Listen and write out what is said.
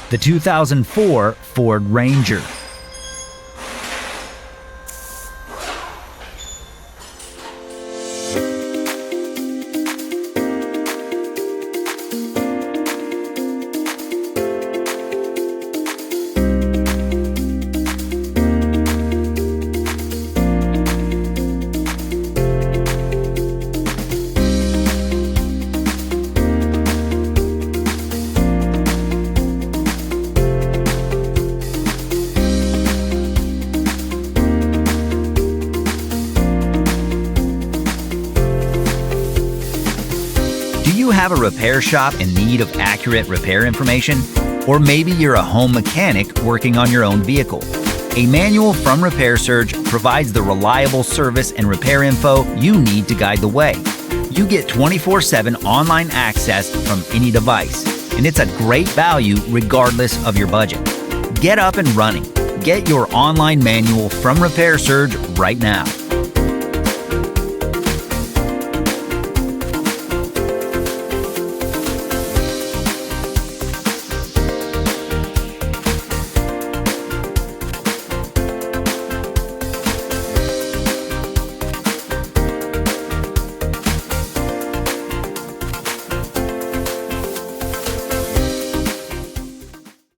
the 2004 Ford Ranger. Do you have a repair shop in need of accurate repair information? Or maybe you're a home mechanic working on your own vehicle. A manual from RepairSurge provides the reliable service and repair info you need to guide the way. You get 24/7 online access from any device, and it's a great value regardless of your budget. Get up and running. Get your online manual from RepairSurge right now.